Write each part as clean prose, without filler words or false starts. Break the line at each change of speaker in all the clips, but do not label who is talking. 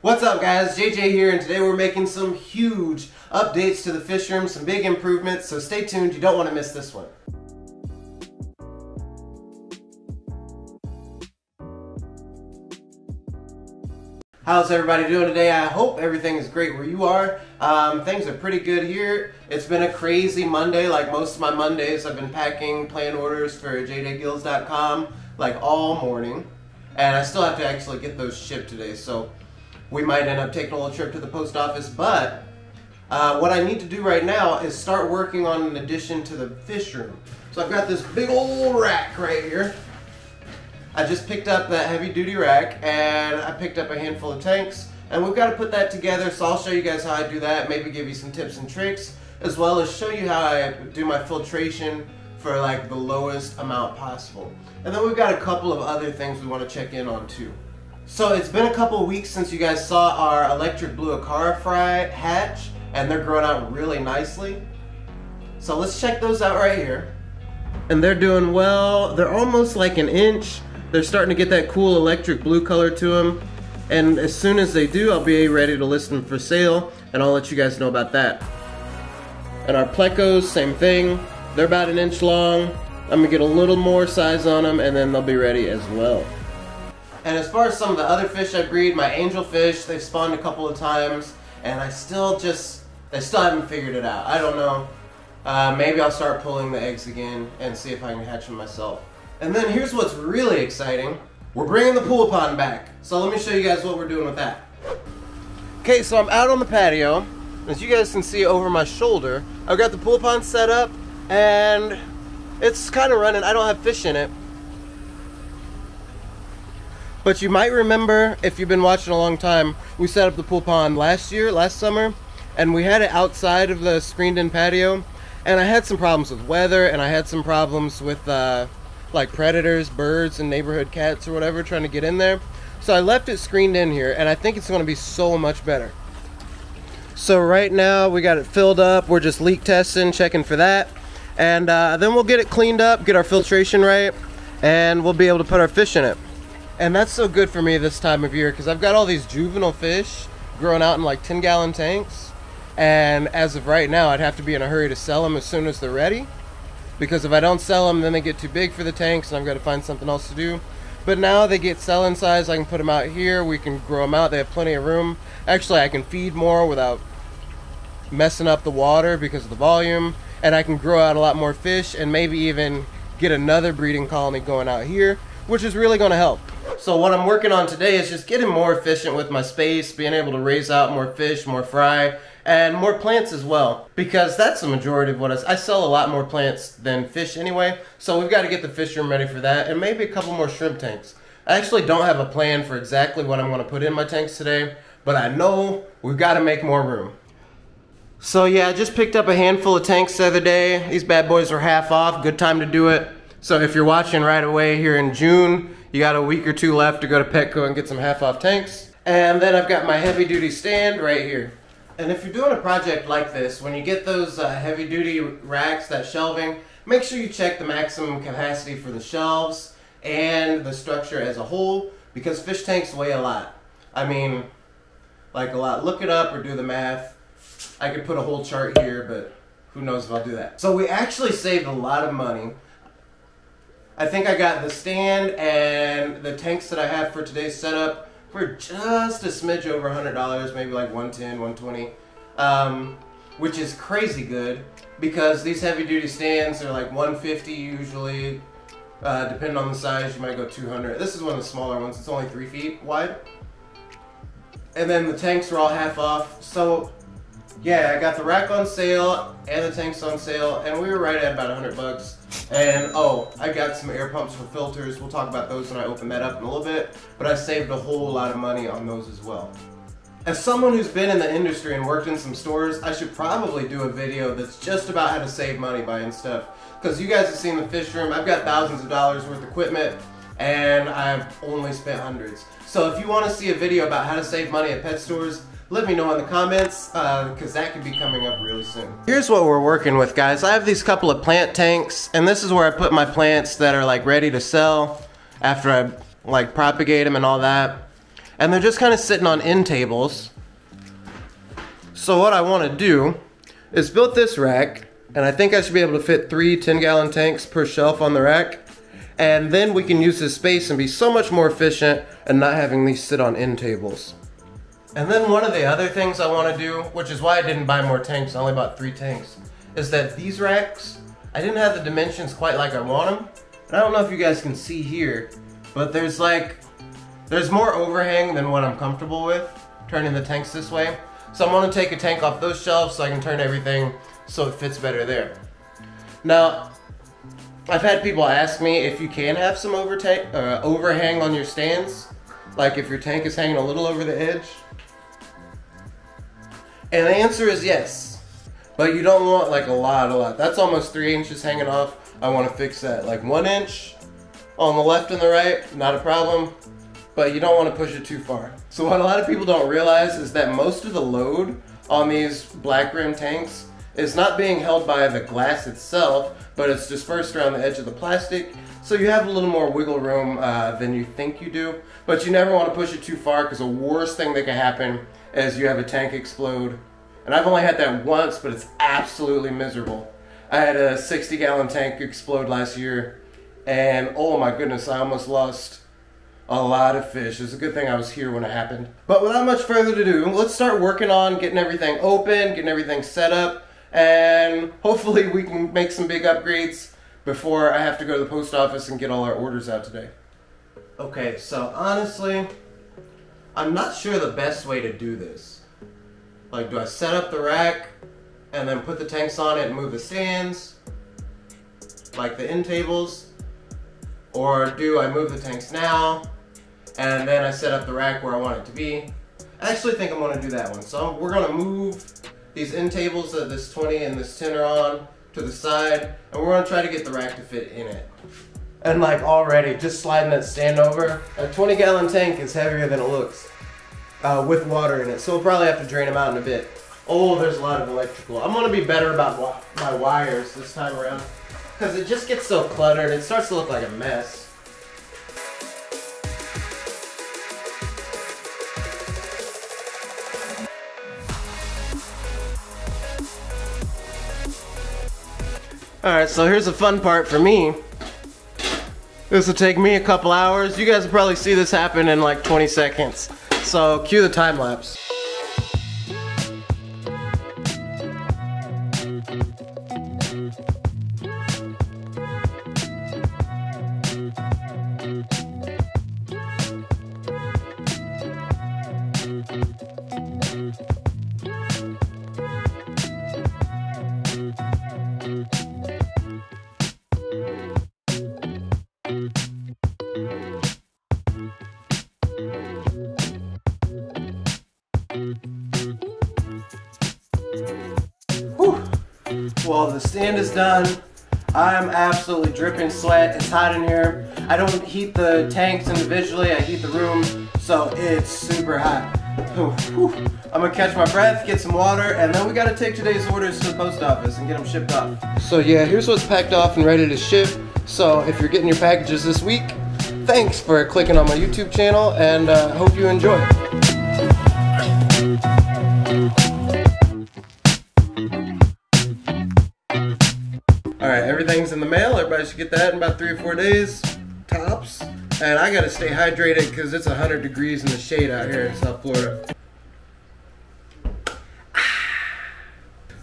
What's up guys, JJ here, and today we're making some huge updates to the fish room, some big improvements, so stay tuned, you don't want to miss this one. How's everybody doing today? I hope everything is great where you are. Things are pretty good here. It's been a crazy Monday, like most of my Mondays. I've been packing plan orders for jjgills.com like all morning, and I still have to actually get those shipped today, so we might end up taking a little trip to the post office, but what I need to do right now is start working on an addition to the fish room. So I've got this big old rack right here. I just picked up that heavy duty rack and I picked up a handful of tanks, and we've got to put that together, so I'll show you guys how I do that, maybe give you some tips and tricks, as well as show you how I do my filtration for like the lowest amount possible. And then we've got a couple of other things we want to check in on too. So it's been a couple of weeks since you guys saw our electric blue AQUARIUM fry hatch, and they're growing out really nicely. So let's check those out right here. And they're doing well. They're almost like an inch. They're starting to get that cool electric blue color to them. And as soon as they do, I'll be ready to list them for sale, and I'll let you guys know about that. And our plecos, same thing. They're about an inch long. I'm gonna get a little more size on them, and then they'll be ready as well. And as far as some of the other fish I breed, my angelfish, they've spawned a couple of times, and they still haven't figured it out. I don't know. Maybe I'll start pulling the eggs again and see if I can hatch them myself. And then here's what's really exciting. We're bringing the pool pond back. So let me show you guys what we're doing with that. Okay, so I'm out on the patio. As you guys can see over my shoulder, I've got the pool pond set up, and it's kind of running. I don't have fish in it. But you might remember, if you've been watching a long time, we set up the pool pond last summer, and we had it outside of the screened-in patio, and I had some problems with weather, and I had some problems with like predators, birds, and neighborhood cats or whatever trying to get in there. So I left it screened in here, and I think it's going to be so much better. So right now we got it filled up. We're just leak testing, checking for that, and then we'll get it cleaned up, get our filtration right, and we'll be able to put our fish in it. And that's so good for me this time of year, because I've got all these juvenile fish growing out in like 10-gallon tanks, and as of right now I'd have to be in a hurry to sell them as soon as they're ready, because if I don't sell them then they get too big for the tanks and I've got to find something else to do. But now they get selling size. I can put them out here, we can grow them out, they have plenty of room. Actually, I can feed more without messing up the water because of the volume, and I can grow out a lot more fish and maybe even get another breeding colony going out here, which is really going to help. So what I'm working on today is just getting more efficient with my space, being able to raise out more fish, more fry, and more plants as well. Because that's the majority of what I sell a lot more plants than fish anyway, so we've got to get the fish room ready for that, and maybe a couple more shrimp tanks. I actually don't have a plan for exactly what I'm going to put in my tanks today, but I know we've got to make more room. So yeah, I just picked up a handful of tanks the other day. These bad boys were half off, good time to do it. So if you're watching right away here in June, you got a week or two left to go to Petco and get some half-off tanks. And then I've got my heavy-duty stand right here. And if you're doing a project like this, when you get those heavy-duty racks, that shelving, make sure you check the maximum capacity for the shelves and the structure as a whole, because fish tanks weigh a lot. I mean, like a lot. Look it up or do the math. I could put a whole chart here, but who knows if I'll do that. So we actually saved a lot of money. I think I got the stand and the tanks that I have for today's setup for just a smidge over $100, maybe like $110, $120, which is crazy good, because these heavy duty stands are like $150 usually, depending on the size you might go $200. This is one of the smaller ones, it's only 3 feet wide. And then the tanks are all half off, so yeah, I got the rack on sale and the tanks on sale, and we were right at about $100. And oh, I got some air pumps for filters. We'll talk about those when I open that up in a little bit, but I saved a whole lot of money on those as well. As someone who's been in the industry and worked in some stores, I should probably do a video that's just about how to save money buying stuff. Because you guys have seen the fish room, I've got thousands of dollars worth of equipment, and I've only spent hundreds. So if you want to see a video about how to save money at pet stores, let me know in the comments, because that could be coming up really soon. Here's what we're working with, guys. I have these couple of plant tanks, and this is where I put my plants that are like ready to sell after I like propagate them and all that. and they're just kind of sitting on end tables. So what I want to do is build this rack, and I think I should be able to fit 3 10-gallon tanks per shelf on the rack, and then we can use this space and be so much more efficient and not having these sit on end tables. And then one of the other things I want to do, which is why I didn't buy more tanks, I only bought 3 tanks, is that these racks, I didn't have the dimensions quite like I want them. And I don't know if you guys can see here, but there's more overhang than what I'm comfortable with, turning the tanks this way. So I want to take a tank off those shelves so I can turn everything so it fits better there. Now, I've had people ask me if you can have some overhang on your stands, like if your tank is hanging a little over the edge. And the answer is yes, but you don't want like a lot. That's almost 3 inches hanging off. I want to fix that. Like 1 inch on the left and the right, not a problem, but you don't want to push it too far. So what a lot of people don't realize is that most of the load on these black rim tanks is not being held by the glass itself, but it's dispersed around the edge of the plastic. So you have a little more wiggle room than you think you do, but you never want to push it too far, because the worst thing that can happen is you have a tank explode. And I've only had that once, but it's absolutely miserable. I had a 60-gallon tank explode last year, and oh my goodness, I almost lost a lot of fish. It's a good thing I was here when it happened. But without much further ado, let's start working on getting everything open, getting everything set up, and hopefully we can make some big upgrades before I have to go to the post office and get all our orders out today. Okay, so honestly, I'm not sure the best way to do this. Like, do I set up the rack and then put the tanks on it and move the stands, like the end tables? Or do I move the tanks now and then I set up the rack where I want it to be? I actually think I'm going to do that one. So we're going to move these end tables that this 20 and this 10 are on to the side, and we're going to try to get the rack to fit in it. And like already, just sliding that stand over, a 20-gallon tank is heavier than it looks with water in it, so we'll probably have to drain them out in a bit. Oh, there's a lot of electrical. I'm going to be better about my wires this time around, because it just gets so cluttered, it starts to look like a mess. Alright, so here's the fun part for me. This will take me a couple hours. You guys will probably see this happen in like 20 seconds. So cue the time lapse. Well, the stand is done. I'm absolutely dripping sweat. It's hot in here. I don't heat the tanks individually, I heat the room, so it's super hot. I'm gonna catch my breath, get some water, and then we gotta take today's orders to the post office and get them shipped off. So yeah, here's what's packed off and ready to ship. So if you're getting your packages this week, thanks for clicking on my YouTube channel, and hope you enjoy. Alright, everything's in the mail. Everybody should get that in about 3 or 4 days, tops. And I gotta stay hydrated because it's 100 degrees in the shade out here in South Florida.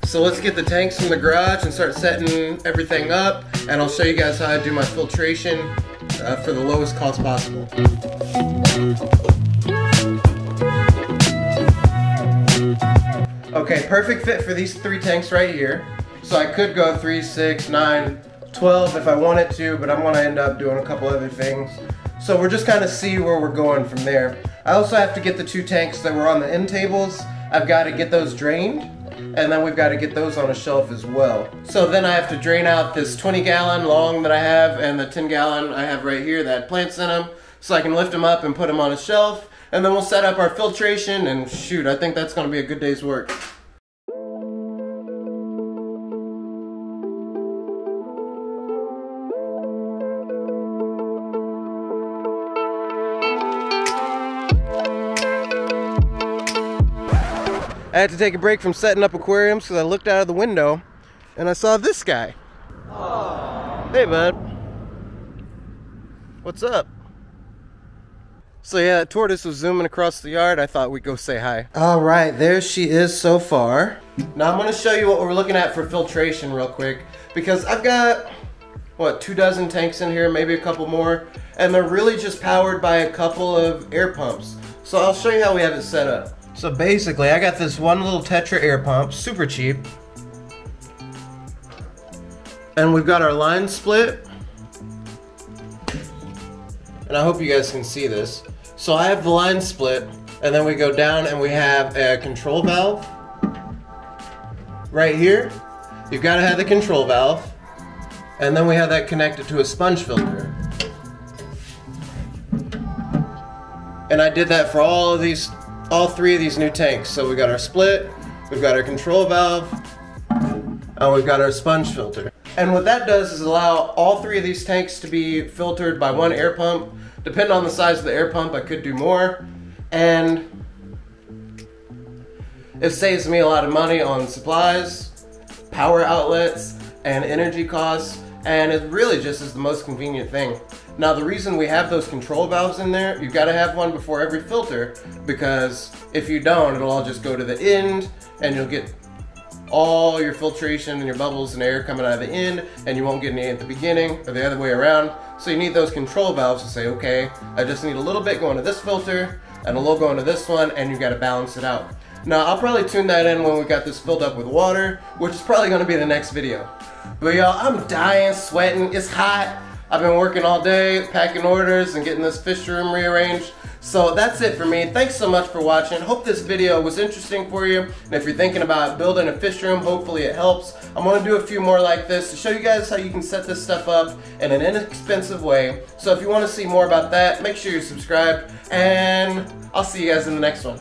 So let's get the tanks from the garage and start setting everything up, and I'll show you guys how I do my filtration for the lowest cost possible. Okay, perfect fit for these 3 tanks right here. So I could go 3, 6, 9, 12 if I wanted to, but I'm gonna end up doing a couple other things. So we're just kind of see where we're going from there. I also have to get the 2 tanks that were on the end tables. I've got to get those drained, and then we've got to get those on a shelf as well. So then I have to drain out this 20-gallon long that I have and the 10-gallon I have right here that had plants in them, so I can lift them up and put them on a shelf, and then we'll set up our filtration, and shoot, I think that's gonna be a good day's work. I had to take a break from setting up aquariums because I looked out of the window and I saw this guy. Aww. Hey, bud. What's up? So yeah, that tortoise was zooming across the yard. I thought we'd go say hi. All right, there she is so far. Now I'm gonna show you what we're looking at for filtration real quick, because I've got, what, 24 tanks in here, maybe a couple more, and they're really just powered by a couple of air pumps. So I'll show you how we have it set up. So basically, I got this one little Tetra air pump, super cheap. And we've got our line split. And I hope you guys can see this. So I have the line split, and then we go down and we have a control valve. Right here, you've got to have the control valve. And then we have that connected to a sponge filter. And I did that for all three of these new tanks. So we got our split, we've got our control valve, and we've got our sponge filter. And what that does is allow all three of these tanks to be filtered by one air pump. Depending on the size of the air pump, I could do more. And it saves me a lot of money on supplies, power outlets, and energy costs. And it really just is the most convenient thing. Now the reason we have those control valves in there, you've got to have one before every filter, because if you don't, it'll all just go to the end and you'll get all your filtration and your bubbles and air coming out of the end, and you won't get any at the beginning or the other way around. So you need those control valves to say, okay, I just need a little bit going to this filter and a little going to this one, and you've got to balance it out. Now I'll probably tune that in when we got this filled up with water, which is probably going to be the next video. But y'all, I'm dying, sweating, it's hot. I've been working all day, packing orders and getting this fish room rearranged. So that's it for me. Thanks so much for watching. Hope this video was interesting for you. And if you're thinking about building a fish room, hopefully it helps. I'm gonna do a few more like this to show you guys how you can set this stuff up in an inexpensive way. So if you wanna see more about that, make sure you're subscribed, and I'll see you guys in the next one.